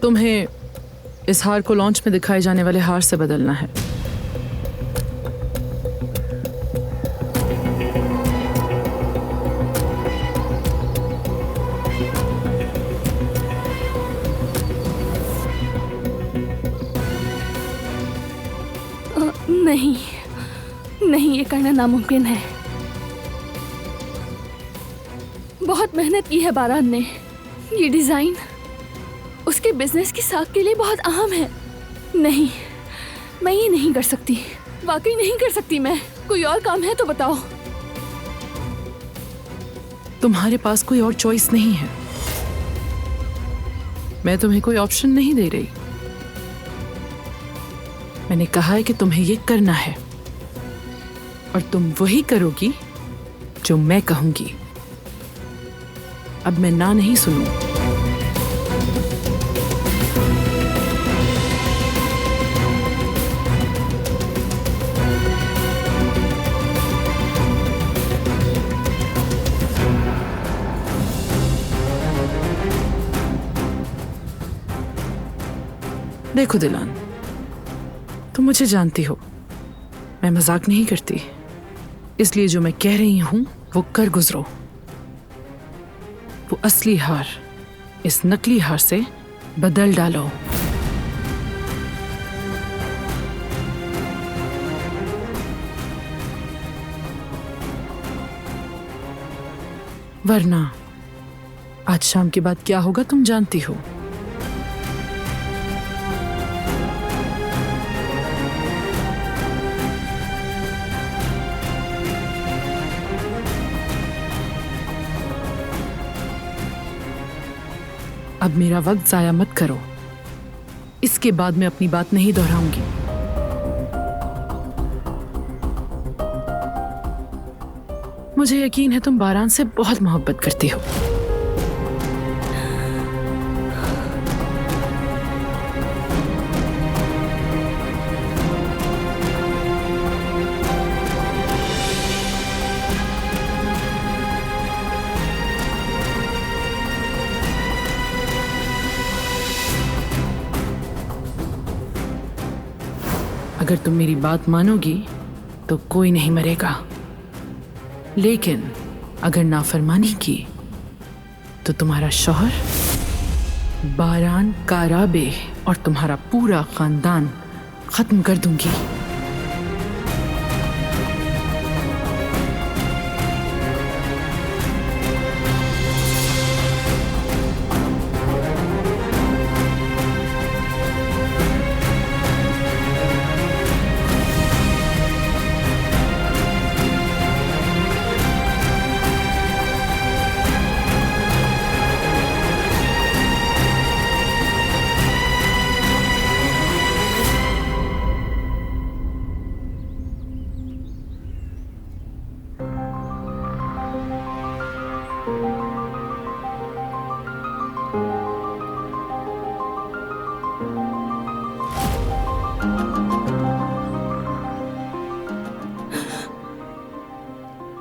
तुम्हें इस हार को लॉन्च में दिखाए जाने वाले हार से बदलना है। नहीं नहीं, ये करना नामुमकिन है। बहुत मेहनत की है बारान ने। ये डिजाइन उसके बिजनेस की साख के लिए बहुत अहम है। नहीं, मैं ये नहीं कर सकती, वाकई नहीं कर सकती मैं। कोई और काम है तो बताओ। तुम्हारे पास कोई और चॉइस नहीं है। मैं तुम्हें कोई ऑप्शन नहीं दे रही। मैंने कहा है कि तुम्हें ये करना है और तुम वही करोगी जो मैं कहूंगी। अब मैं ना नहीं सुनूं। देखो दिलान, तुम मुझे जानती हो, मैं मजाक नहीं करती। इसलिए जो मैं कह रही हूं वो कर गुजरो। वो असली हार इस नकली हार से बदल डालो, वरना आज शाम के बाद क्या होगा तुम जानती हो। अब मेरा वक्त जाया मत करो। इसके बाद मैं अपनी बात नहीं दोहराऊंगी। मुझे यकीन है तुम बारान से बहुत मोहब्बत करती हो। अगर तुम मेरी बात मानोगी तो कोई नहीं मरेगा, लेकिन अगर नाफरमानी की तो तुम्हारा शौहर, बारान काराबे और तुम्हारा पूरा खानदान खत्म कर दूंगी।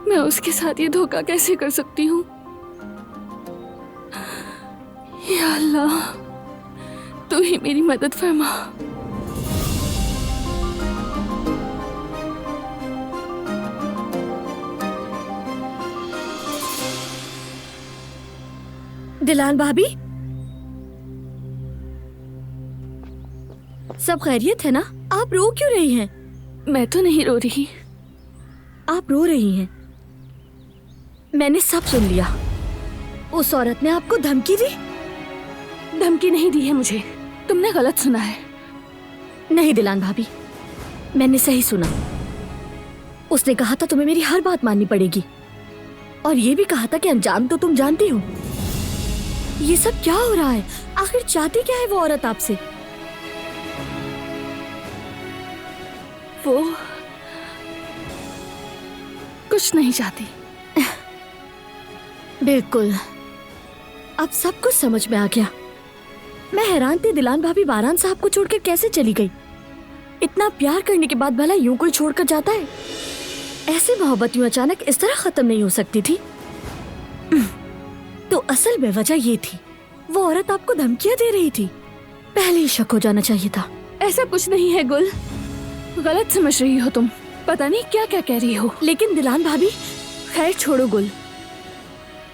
मैं उसके साथ ये धोखा कैसे कर सकती हूँ? या अल्लाह, तू ही मेरी मदद फरमा। दिलान भाभी, सब खैरियत है ना? आप रो क्यों रही हैं? मैं तो नहीं रो रही। आप रो रही हैं। मैंने सब सुन लिया। उस औरत ने आपको धमकी दी? धमकी नहीं दी है मुझे, तुमने गलत सुना है। नहीं दिलान भाभी, मैंने सही सुना। उसने कहा था तुम्हें मेरी हर बात माननी पड़ेगी, और ये भी कहा था कि अंजाम तो तुम जानती हो। ये सब क्या हो रहा है? आखिर चाहती क्या है वो औरत आपसे? वो कुछ नहीं चाहती। बिल्कुल, अब सब कुछ समझ में आ गया। मैं हैरान थी दिलान भाभी बारान साहब को छोड़कर कैसे चली गई। इतना प्यार करने के बाद भला यूं कोई छोड़कर जाता है? ऐसी मोहब्बत यूं अचानक इस तरह खत्म नहीं हो सकती थी। तो असल में वजह ये थी, वो औरत आपको धमकियां दे रही थी। पहले ही शक हो जाना चाहिए था। ऐसा कुछ नहीं है गुल, गलत समझ रही हो तुम। पता नहीं क्या क्या कह रही हो। लेकिन दिलान भाभी, खैर छोड़ो गुल,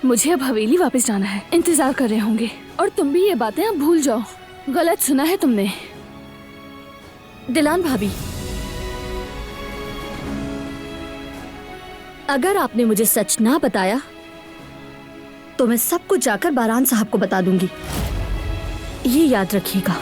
मुझे अब हवेली वापस जाना है, इंतजार कर रहे होंगे। और तुम भी ये बातें अब भूल जाओ, गलत सुना है तुमने। दिलान भाभी, अगर आपने मुझे सच ना बताया तो मैं सब कुछ जाकर बारान साहब को बता दूंगी, ये याद रखिएगा।